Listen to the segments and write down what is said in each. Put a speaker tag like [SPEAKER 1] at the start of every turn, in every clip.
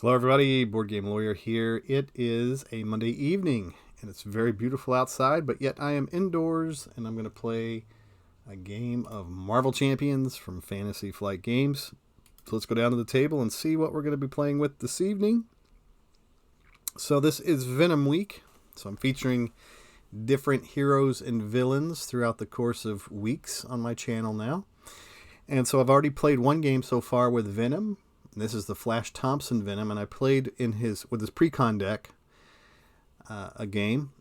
[SPEAKER 1] Hello everybody, Board Game Lawyer here. It is a Monday evening and it's very beautiful outside, but yet I am indoors and I'm going to play a game of Marvel Champions from Fantasy Flight Games. So let's go down to the table and see what we're going to be playing with this evening. So this is Venom week, so I'm featuring different heroes and villains throughout the course of weeks on my channel now. And so I've already played one game so far with Venom. This is the Flash Thompson Venom, and I played with his Precon deck a game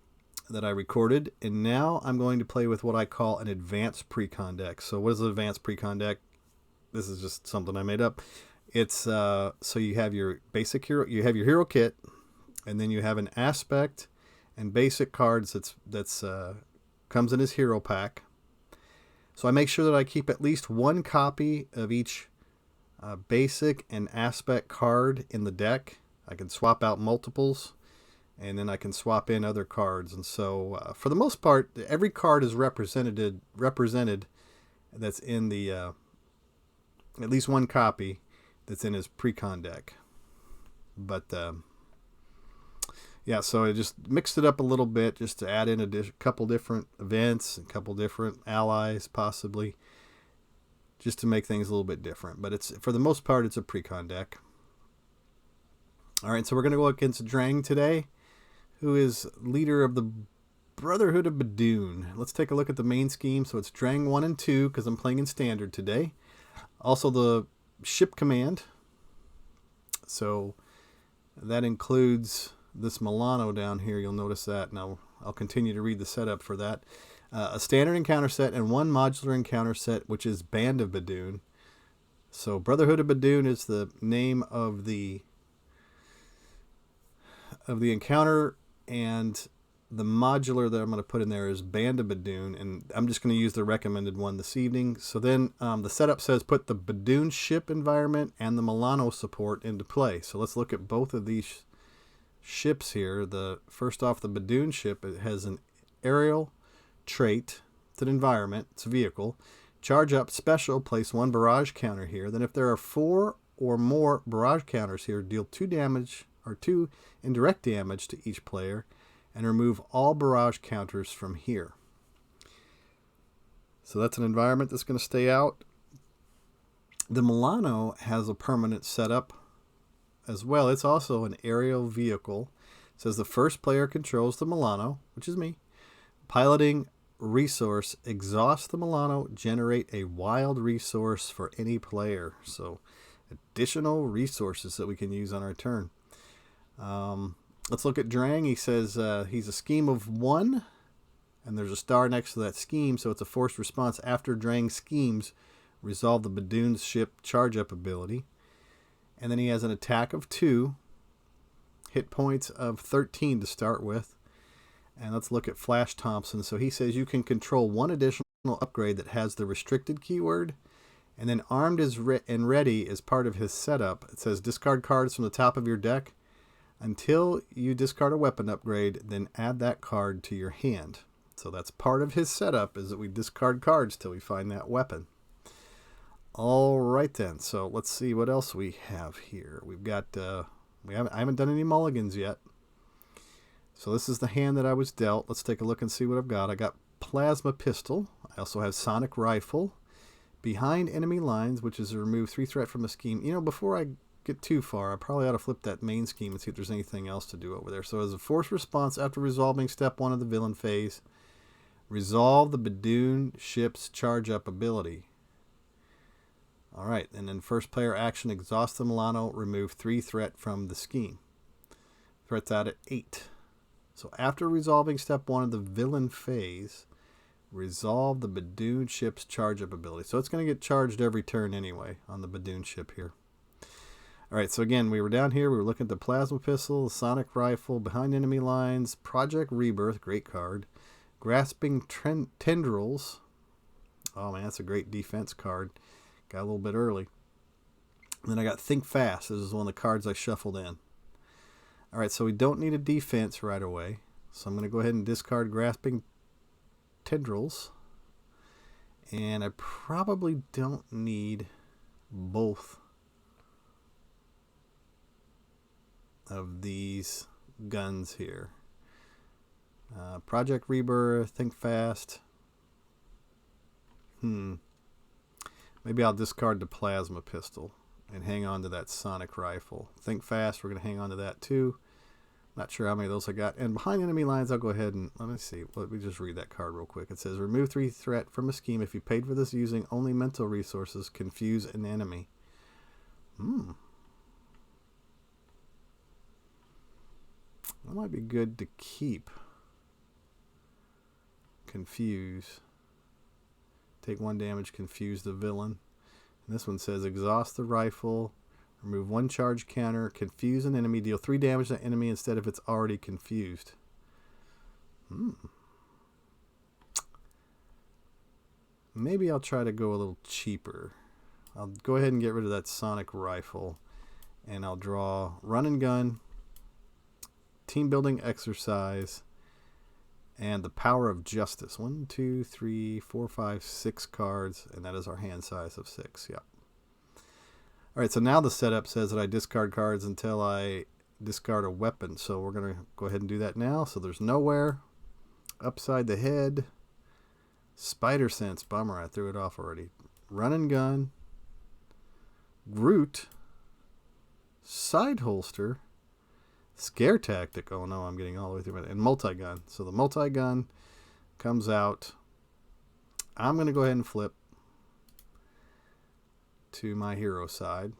[SPEAKER 1] that I recorded, and now I'm going to play with what I call an advanced Precon deck. So what is an advanced Precon deck? This is just something I made up. It's so you have your basic hero, you have your hero kit, and then you have an aspect and basic cards that's comes in his hero pack. So I make sure that I keep at least one copy of each basic and aspect card in the deck. I can swap out multiples, and then I can swap in other cards. And so, for the most part, every card is represented that's in the at least one copy that's in his Precon deck. But yeah, so I just mixed it up a little bit just to add in a couple different events, a couple different allies possibly, just to make things a little bit different. But it's, for the most part, it's a Precon deck. All right, so we're going to go against Drang today, who is leader of the Brotherhood of Badoon. Let's take a look at the main scheme. So it's Drang 1 and 2, because I'm playing in Standard today. Also the ship command. So that includes this Milano down here. You'll notice that. Now I'll continue to read the setup for that. A standard encounter set and one modular encounter set, which is Band of Badoon. So Brotherhood of Badoon is the name of the encounter, and the modular that I'm going to put in there is Band of Badoon, and I'm just going to use the recommended one this evening. So then the setup says put the Badoon ship environment and the Milano support into play. So let's look at both of these ships here. First off, the Badoon ship, it has an aerial trait. It's an environment. It's a vehicle. Charge up special. Place one barrage counter here. Then if there are 4 or more barrage counters here, deal 2 damage or 2 indirect damage to each player, and remove all barrage counters from here. So that's an environment that's going to stay out. The Milano has a permanent setup as well. It's also an aerial vehicle. It says the first player controls the Milano, which is me. Piloting resource, exhaust the Milano, generate a wild resource for any player. So additional resources that we can use on our turn. Let's look at Drang. He says he's a scheme of 1, and there's a star next to that scheme, so it's a forced response after Drang schemes. Resolve the Badoon's ship charge up ability. And then he has an attack of 2, hit points of 13 to start with. And let's look at Flash Thompson. So he says you can control 1 additional upgrade that has the restricted keyword. And then armed and ready is part of his setup. It says discard cards from the top of your deck until you discard a weapon upgrade, then add that card to your hand. So that's part of his setup, is that we discard cards till we find that weapon. All right then, so let's see what else we have here. We've got I haven't done any mulligans yet. So this is the hand that I was dealt. Let's take a look and see what I've got. I got Plasma Pistol. I also have Sonic Rifle. Behind enemy lines, which is to remove 3 threat from a scheme. You know, before I get too far, I probably ought to flip that main scheme and see if there's anything else to do over there. So as a forced response after resolving step 1 of the villain phase, resolve the Badoon ship's charge up ability. Alright, and then first player action, exhaust the Milano, remove 3 threat from the scheme. Threat's out at 8. So after resolving step 1 of the villain phase, resolve the Badoon ship's charge up ability. So it's going to get charged every turn anyway on the Badoon ship here. Alright, so again, we were down here, we were looking at the Plasma Pistol, the Sonic Rifle, behind enemy lines, Project Rebirth, great card, Grasping Tendrils. Oh man, that's a great defense card. Got a little bit early. And then I got Think Fast. This is one of the cards I shuffled in. Alright, so we don't need a defense right away. So I'm going to go ahead and discard Grasping Tendrils. And I probably don't need both of these guns here. Project Rebirth, Think Fast. Maybe I'll discard the plasma pistol and hang on to that sonic rifle. Think Fast, we're going to hang on to that too. Not sure how many of those I got. And behind enemy lines, I'll go ahead and, let me see. Let me just read that card real quick. It says, remove 3 threat from a scheme if you paid for this using only mental resources. Confuse an enemy. That might be good to keep. Confuse. Take 1 damage, confuse the villain. And this one says, exhaust the rifle. Remove 1 charge counter, confuse an enemy, deal 3 damage to the enemy instead if it's already confused. Maybe I'll try to go a little cheaper. I'll go ahead and get rid of that sonic rifle. And I'll draw run and gun, team building exercise, and the power of justice. 1, 2, 3, 4, 5, 6 cards. And that is our hand size of 6. Yep. All right, so now the setup says that I discard cards until I discard a weapon. So we're going to go ahead and do that now. So there's Nowhere, Upside the Head, Spider Sense, bummer, I threw it off already. Run and Gun, Groot, Side Holster, Scare Tactic, oh no, I'm getting all the way through it, and Multi-Gun. So the Multi-Gun comes out. I'm going to go ahead and flip to my hero side.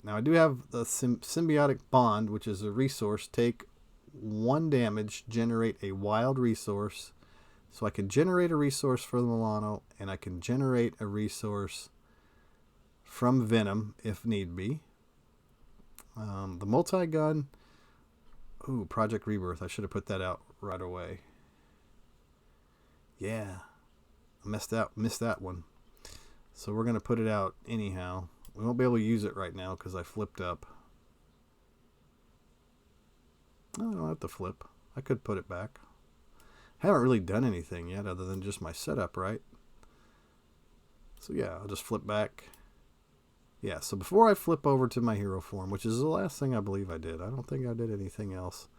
[SPEAKER 1] Now I do have the symbiotic bond, which is a resource. Take 1 damage, generate a wild resource. So I can generate a resource for the Milano, and I can generate a resource from Venom if need be. The multi-gun. Ooh, Project Rebirth. I should have put that out right away. Yeah, I missed that one. So we're going to put it out anyhow. We won't be able to use it right now because I flipped up. No, I don't have to flip. I could put it back. I haven't really done anything yet other than just my setup, right? So yeah, I'll just flip back. Yeah, so before I flip over to my hero form, which is the last thing I believe I did. I don't think I did anything else.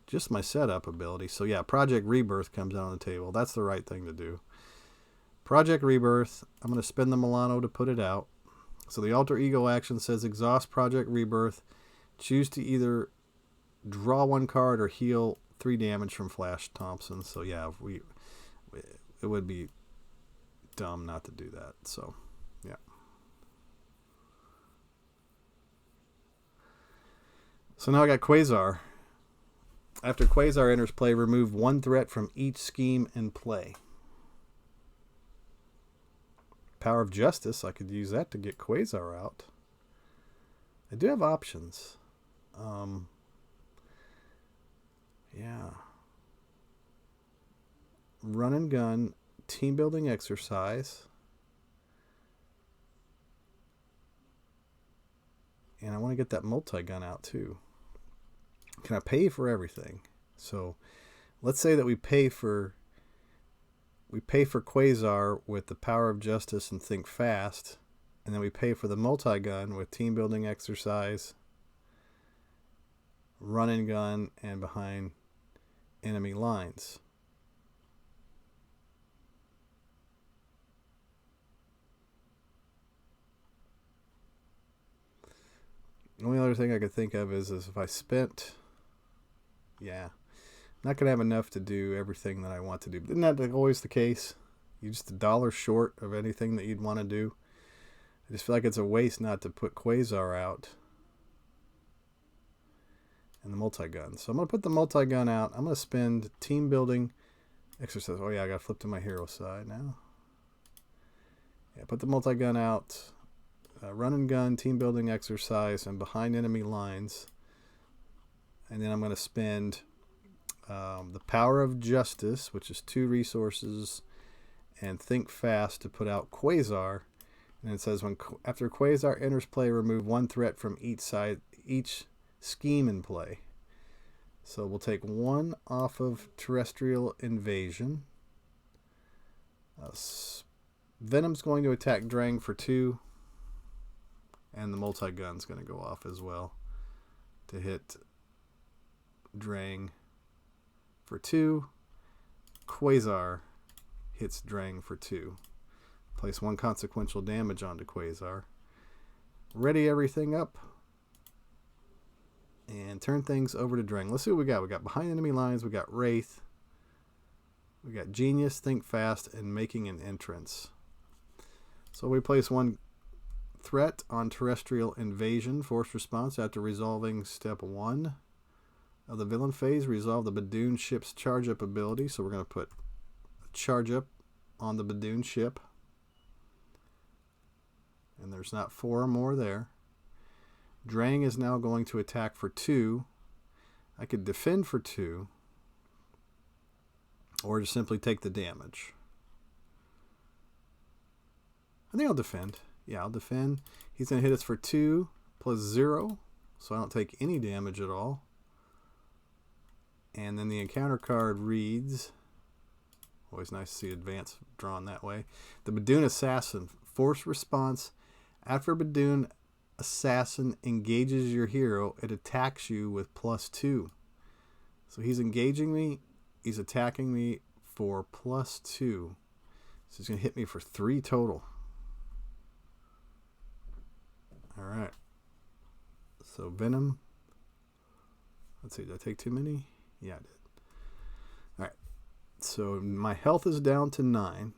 [SPEAKER 1] Just my setup ability. So yeah, Project Rebirth comes out on the table. That's the right thing to do. Project Rebirth, I'm going to spend the Milano to put it out. So the alter ego action says exhaust Project Rebirth. Choose to either draw 1 card or heal 3 damage from Flash Thompson. So yeah, it would be dumb not to do that. So yeah. So now I got Quasar. After Quasar enters play, remove 1 threat from each scheme in play. Power of Justice, I could use that to get Quasar out. I do have options. Yeah. Run and Gun, team building exercise. And I want to get that multi-gun out too. Can I pay for everything? So let's say that we pay for Quasar with the Power of Justice and Think Fast, and then we pay for the multi-gun with team building exercise, run and gun, and behind enemy lines. The only other thing I could think of is if I spent, yeah, I'm not going to have enough to do everything that I want to do. Isn't that always the case? You're just $1 short of anything that you'd want to do. I just feel like it's a waste not to put Quasar out and the multi-gun. So I'm going to put the multi-gun out. I'm going to spend team building exercise. Oh yeah, I got to flip to my hero side now. Yeah, put the multi-gun out. Run and gun, team building exercise, and behind enemy lines. And then I'm going to spend the Power of Justice, which is 2 resources, and Think Fast to put out Quasar. And it says after Quasar enters play, remove 1 threat from each scheme in play. So we'll take 1 off of Terrestrial Invasion. Venom's going to attack Drang for 2. And the multi-gun's going to go off as well to hit Drang for 2. Quasar hits Drang for 2. Place 1 consequential damage onto Quasar. Ready everything up. And turn things over to Drang. Let's see what we got. We got behind enemy lines. We got Wraith. We got Genius, Think Fast, and Making an Entrance. So we place 1 threat on Terrestrial Invasion. Force response after resolving step 1 of the villain phase. Resolve the Badoon ship's charge up ability. So we're going to put a charge up on the Badoon ship. And there's not 4 or more there. Drang is now going to attack for 2. I could defend for 2. Or just simply take the damage. I think I'll defend. Yeah, I'll defend. He's going to hit us for 2 plus 0. So I don't take any damage at all. And then the encounter card reads... Always nice to see advance drawn that way. The Badoon Assassin. Force response. After Badoon Assassin engages your hero, it attacks you with plus 2. So he's engaging me. He's attacking me for plus 2. So he's going to hit me for 3 total. Alright. So Venom. Let's see, did I take too many? Yeah, I did. Alright. So my health is down to 9.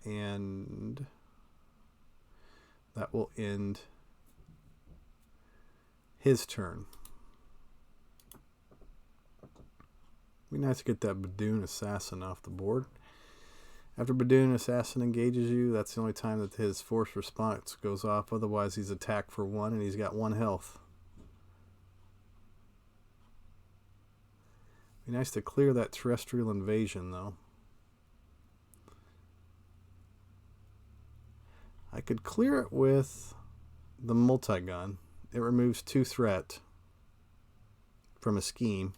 [SPEAKER 1] And that will end his turn. Be nice to get that Badoon Assassin off the board. After Badoon Assassin engages you, that's the only time that his force response goes off. Otherwise, he's attacked for 1 and he's got 1 health. Be nice to clear that Terrestrial Invasion, though. I could clear it with the multi-gun. It removes 2 threat from a scheme.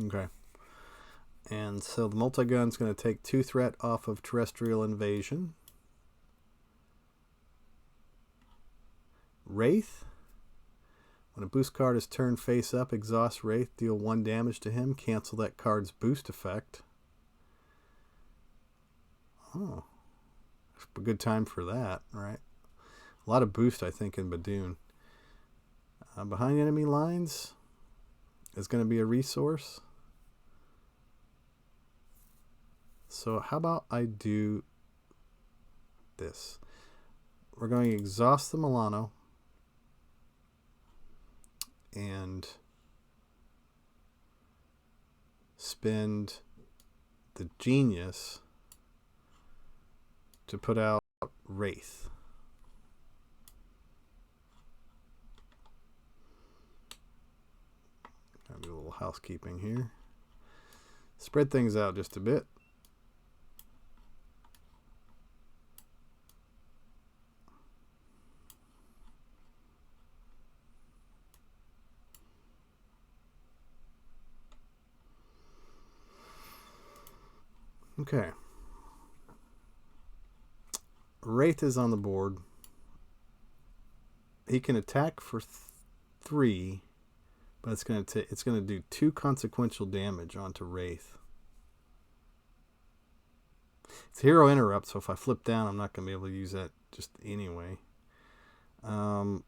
[SPEAKER 1] Okay. And so the multi-gun is going to take 2 threat off of Terrestrial Invasion. Wraith. When a boost card is turned face up, exhaust Wraith, deal 1 damage to him, cancel that card's boost effect. Oh, a good time for that, right? A lot of boost, I think, in Badoon. Behind enemy lines is going to be a resource. So how about I do this? We're going to exhaust the Milano and spend the Genius to put out Wraith. Gotta do a little housekeeping here. Spread things out just a bit. Okay. Wraith is on the board. He can attack for 3, but it's going to do 2 consequential damage onto Wraith. It's hero interrupt, so if I flip down, I'm not going to be able to use that just anyway. So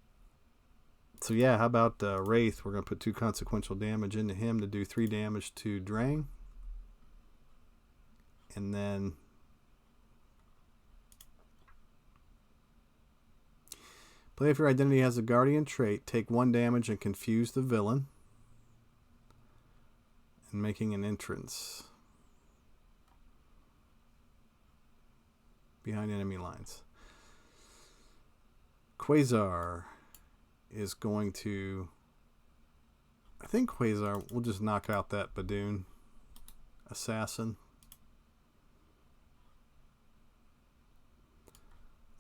[SPEAKER 1] yeah, how about Wraith? We're going to put 2 consequential damage into him to do 3 damage to Drang. And then play if your identity has a guardian trait, take 1 damage and confuse the villain. And making an entrance behind enemy lines. Quasar is going to... I think Quasar will just knock out that Badoon Assassin.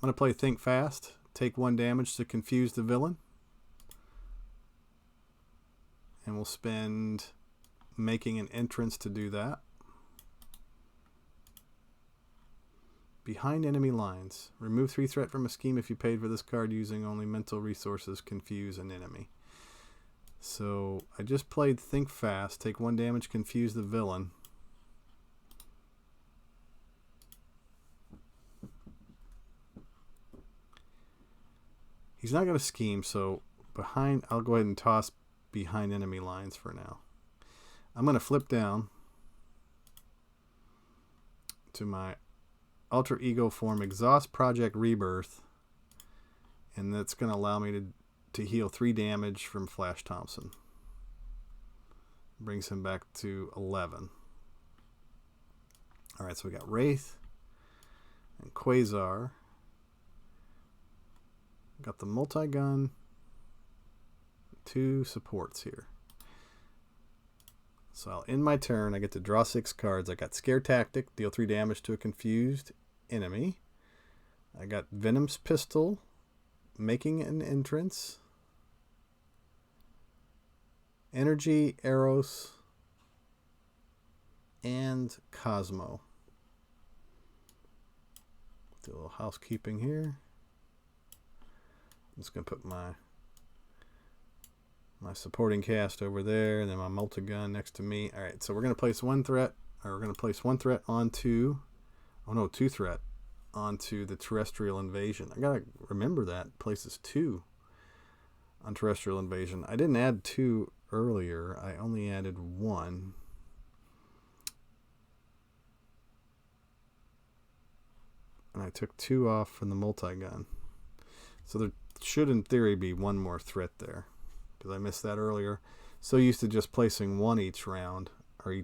[SPEAKER 1] I'm going to play Think Fast. Take 1 damage to confuse the villain. And we'll spend making an entrance to do that. Behind enemy lines. Remove 3 threat from a scheme if you paid for this card using only mental resources. Confuse an enemy. So I just played Think Fast. Take 1 damage, confuse the villain. He's not going to scheme, so I'll go ahead and toss behind enemy lines for now. I'm going to flip down to my alter ego form, Exhaust Project Rebirth, and that's going to allow me to heal 3 damage from Flash Thompson. Brings him back to 11. Alright, so we got Wraith and Quasar. Got the multi-gun, 2 supports here. So I'll end my turn. I get to draw 6 cards. I got Scare Tactic, deal 3 damage to a confused enemy. I got Venom's Pistol, making an entrance. Energy, Eros, and Cosmo. Do a little housekeeping here. I'm just going to put my supporting cast over there, and then my multi-gun next to me. All right, so we're going to place 1 threat, or we're going to place 1 threat onto, 2 threat onto the Terrestrial Invasion. I got to remember that. Places 2 on Terrestrial Invasion. I didn't add 2 earlier. I only added 1. And I took 2 off from the multi-gun. So there should, in theory, be 1 more threat there, because I missed that earlier. So used to just placing 1 each round, or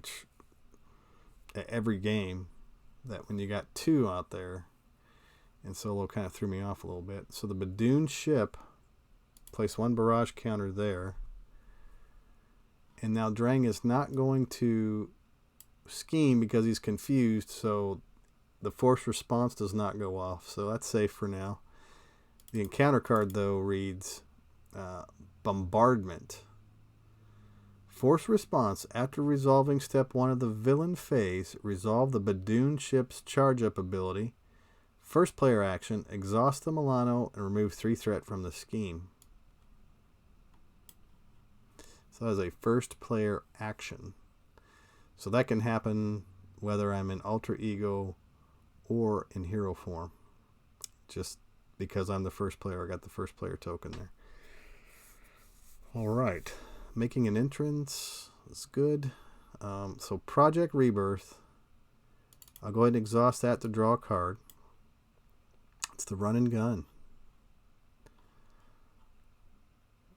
[SPEAKER 1] every game, that when you got 2 out there, and Solo kind of threw me off a little bit. So the Badoon ship, place 1 barrage counter there, and now Drang is not going to scheme because he's confused, so the force response does not go off, so that's safe for now. The encounter card, though, reads Bombardment. Force response. After resolving step 1 of the villain phase, resolve the Badoon ship's charge-up ability. First player action, exhaust the Milano and remove 3 threat from the scheme. So that is a first player action. So that can happen whether I'm in alter ego or in hero form. Just because I'm the first player, I got the first player token there. All right, making an entrance is good. So Project Rebirth, I'll go ahead and exhaust that to draw a card. It's the Run and Gun.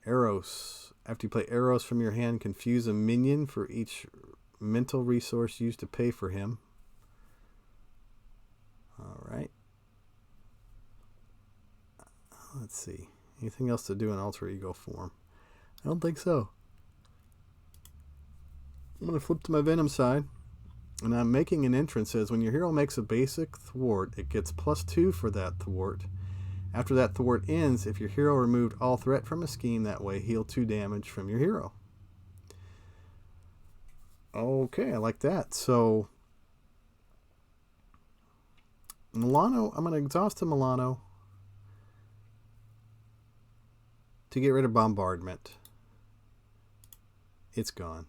[SPEAKER 1] Eros, after you play Eros from your hand, confuse a minion for each mental resource used to pay for him. All right. Let's see. Anything else to do in alter ego form? I don't think so. I'm going to flip to my Venom side. And I'm making an entrance. Says when your hero makes a basic thwart, it gets +2 for that thwart. After that thwart ends, if your hero removed all threat from a scheme that way, heal 2 damage from your hero. Okay, I like that. So Milano, I'm going to exhaust the Milano to get rid of Bombardment. It's gone.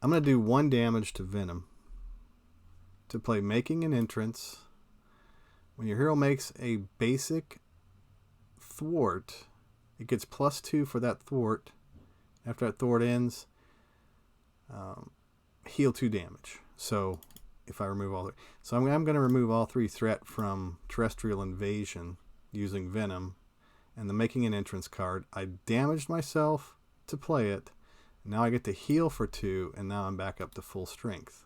[SPEAKER 1] I'm going to do 1 damage to Venom to play Making an Entrance. When your hero makes a basic thwart, it gets +2 for that thwart. After that thwart ends, heal 2 damage. So if I remove all 3. So I'm going to remove all 3 threat from Terrestrial Invasion using Venom. And the Making an Entrance card, I damaged myself to play it. Now I get to heal for 2, and now I'm back up to full strength.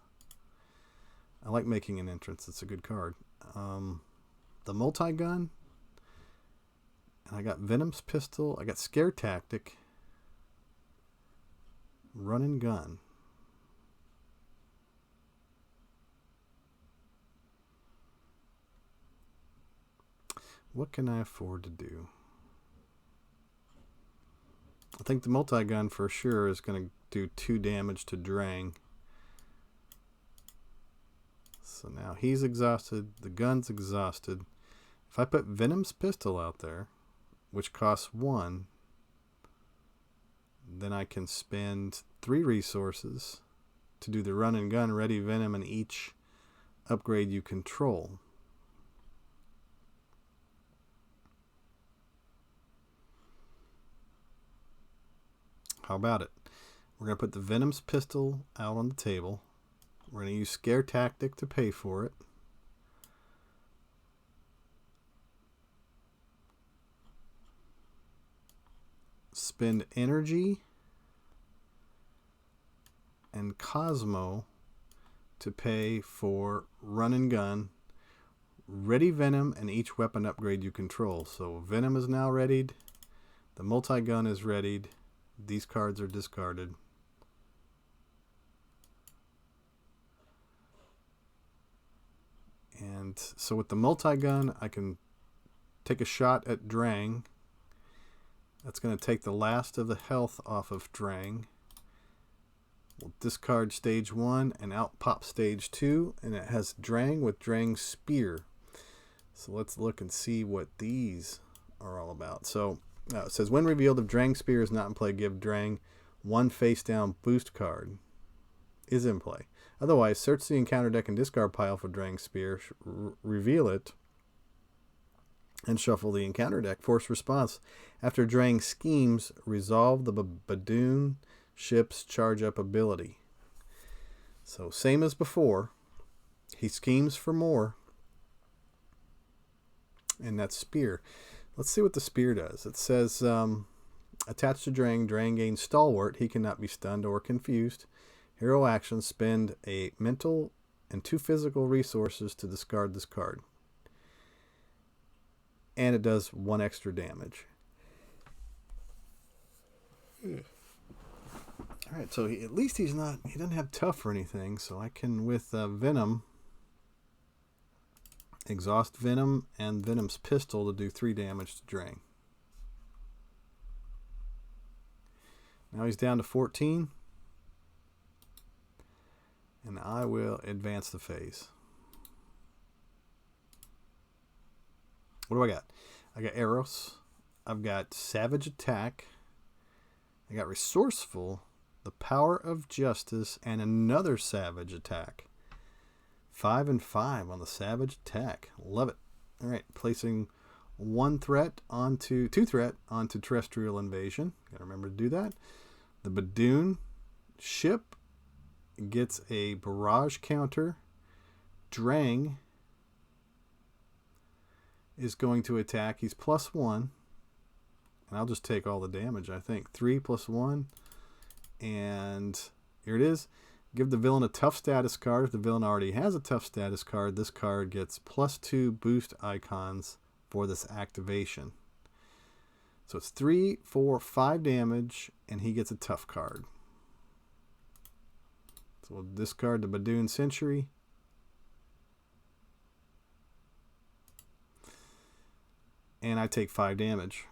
[SPEAKER 1] I like Making an Entrance. It's a good card. The multi-gun, and I got Venom's Pistol. I got Scare Tactic, Run and Gun. What can I afford to do? I think the multi-gun for sure is going to do 2 damage to Drang. So now he's exhausted. The gun's exhausted. If I put Venom's pistol out there, which costs 1, then I can spend 3 resources to do the run and gun, ready Venom, and each upgrade you control. How about it? We're going to put the Venom's pistol out on the table. We're going to use Scare Tactic to pay for it. Spend energy and Cosmo to pay for run and gun, ready Venom, and each weapon upgrade you control. So Venom is now readied. The multi-gun is readied. These cards are discarded. And so with the multi-gun, I can take a shot at Drang. That's going to take the last of the health off of Drang. We'll discard stage 1 and out pop stage 2. And it has Drang with Drang's spear. So let's look and see what these are all about. So it says, when revealed, if Drang's spear is not in play, give Drang 1 face down boost card is in play. Otherwise, search the encounter deck and discard pile for Drang's spear, reveal it, and shuffle the encounter deck. Force response. After Drang schemes, resolve the Badoon ship's charge up ability. So same as before. He schemes for more. And that's spear. Let's see what the spear does. It says, attached to Drang, Drang gains stalwart. He cannot be stunned or confused. Hero action, spend a mental and 2 physical resources to discard this card. And it does 1 extra damage. Alright, so at least he doesn't have tough or anything, so I can, with Venom, exhaust Venom and Venom's pistol to do 3 damage to Drang. Now he's down to 14. And I will advance the phase. What do I got? I got Eros. I've got Savage Attack. I got Resourceful, the Power of Justice, and another Savage Attack. 5 and 5 on the Savage Attack. Love it. All right, placing 2 threat onto Terrestrial Invasion. Gotta remember to do that. The Badoon ship gets a barrage counter. Drang is going to attack. He's +1. And I'll just take all the damage, I think. 3 + 1. And here it is. Give the villain a tough status card. If the villain already has a tough status card, this card gets +2 boost icons for this activation. So it's 3, 4, 5 damage, and he gets a tough card. So we'll discard the Badoon Sentry. And I take 5 damage.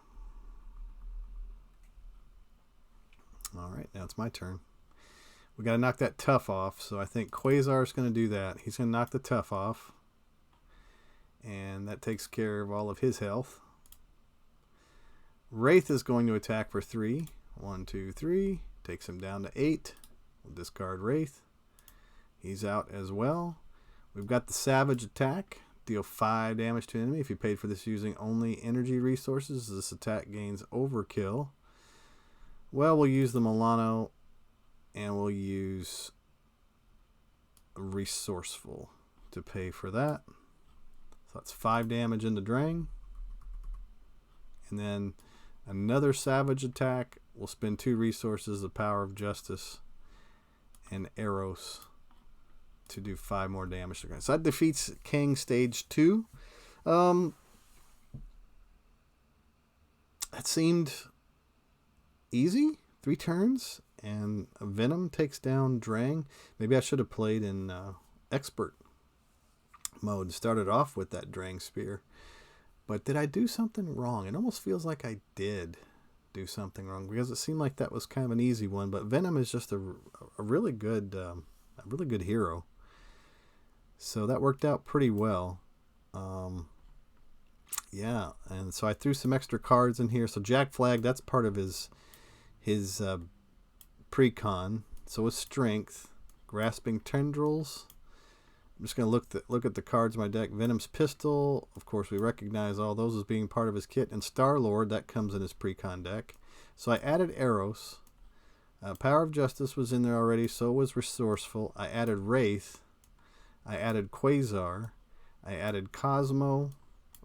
[SPEAKER 1] Alright, now it's my turn. We got to knock that tough off, so I think Quasar is going to do that. He's going to knock the tough off. And that takes care of all of his health. Wraith is going to attack for 3. 1, 2, 3. Takes him down to 8. We'll discard Wraith. He's out as well. We've got the Savage Attack. Deal 5 damage to enemy. If you paid for this using only energy resources, this attack gains overkill. Well, we'll use the Milano, and we'll use Resourceful to pay for that. So that's 5 damage into Drang. And then another Savage Attack. We'll spend 2 resources, the Power of Justice and Eros, to do 5 more damage. So that defeats King stage 2. That seemed easy. 3 turns, and Venom takes down Drang. Maybe I should have played in expert mode. Started off with that Drang spear. But did I do something wrong? It almost feels like I did do something wrong, because it seemed like that was kind of an easy one. But Venom is just a really good hero. So that worked out pretty well. Yeah, and so I threw some extra cards in here. So Jack Flag, that's part of his Precon. So his strength, Grasping Tendrils. I'm just going to look at the cards in my deck. Venom's Pistol, of course, we recognize all those as being part of his kit. And Star-Lord, that comes in his Precon deck. So I added Eros. Power of Justice was in there already, so was Resourceful. I added Wraith. I added Quasar. I added Cosmo.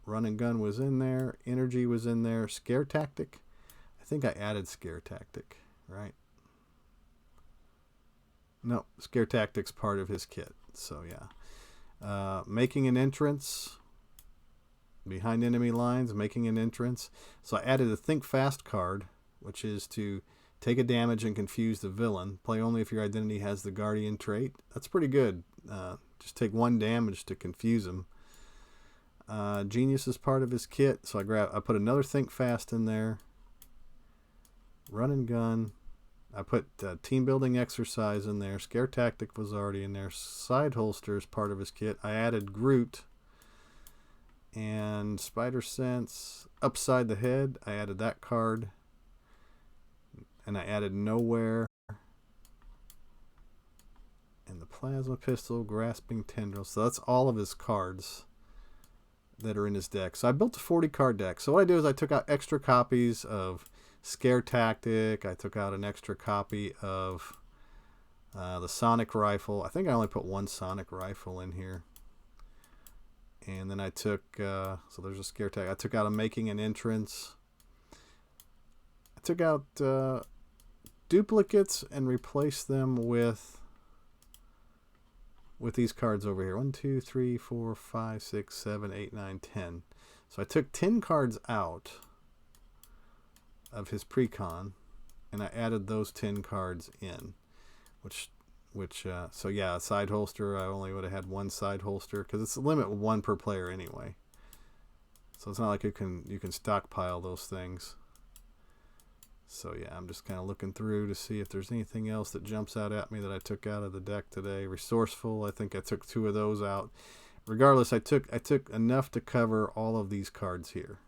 [SPEAKER 1] Run and Gun was in there. Energy was in there. Scare Tactic. I think I added Scare Tactic, right? No, Scare Tactic's part of his kit. So, yeah. Making an Entrance. Behind enemy lines, making an entrance. So I added a Think Fast card, which is to take a damage and confuse the villain. Play only if your identity has the Guardian trait. That's pretty good. Just take 1 damage to confuse him. Genius is part of his kit, so I put another Think Fast in there. Run and Gun. I put Team Building Exercise in there. Scare Tactic was already in there. Side Holster is part of his kit. I added Groot. And Spider Sense. Upside the Head, I added that card. And I added Nowhere. And the Plasma Pistol, Grasping Tendrils. So that's all of his cards that are in his deck. So I built a 40 card deck. So what I did is I took out extra copies of Scare Tactic. I took out an extra copy of the Sonic Rifle. I think I only put 1 Sonic Rifle in here. And then I took, so there's a Scare Tactic. I took out a Making an Entrance. I took out duplicates and replaced them with these cards over here. 1, 2, 3, 4, 5, 6, 7, 8, 9, 10. So I took 10 cards out of his Precon, and I added those 10 cards in, so yeah, side holster, I only would have had 1 side holster, because it's a limit of 1 per player anyway. So it's not like you can stockpile those things. So yeah, I'm just kind of looking through to see if there's anything else that jumps out at me that I took out of the deck today. Resourceful, I think I took 2 of those out. Regardless, I took enough to cover all of these cards here.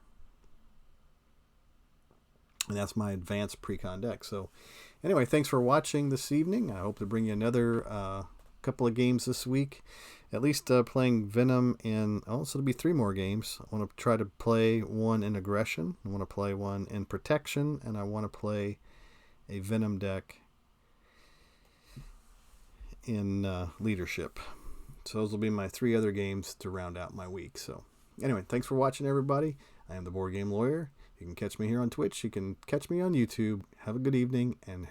[SPEAKER 1] And that's my advanced Precon deck. So anyway, thanks for watching this evening. I hope to bring you another couple of games this week. At least playing Venom in, so it'll be 3 more games. I want to try to play 1 in Aggression. I want to play 1 in Protection. And I want to play a Venom deck in Leadership. So those will be my 3 other games to round out my week. So anyway, thanks for watching, everybody. I am the Board Game Lawyer. You can catch me here on Twitch. You can catch me on YouTube. Have a good evening and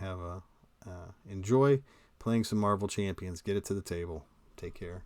[SPEAKER 1] enjoy playing some Marvel Champions. Get it to the table. Take care.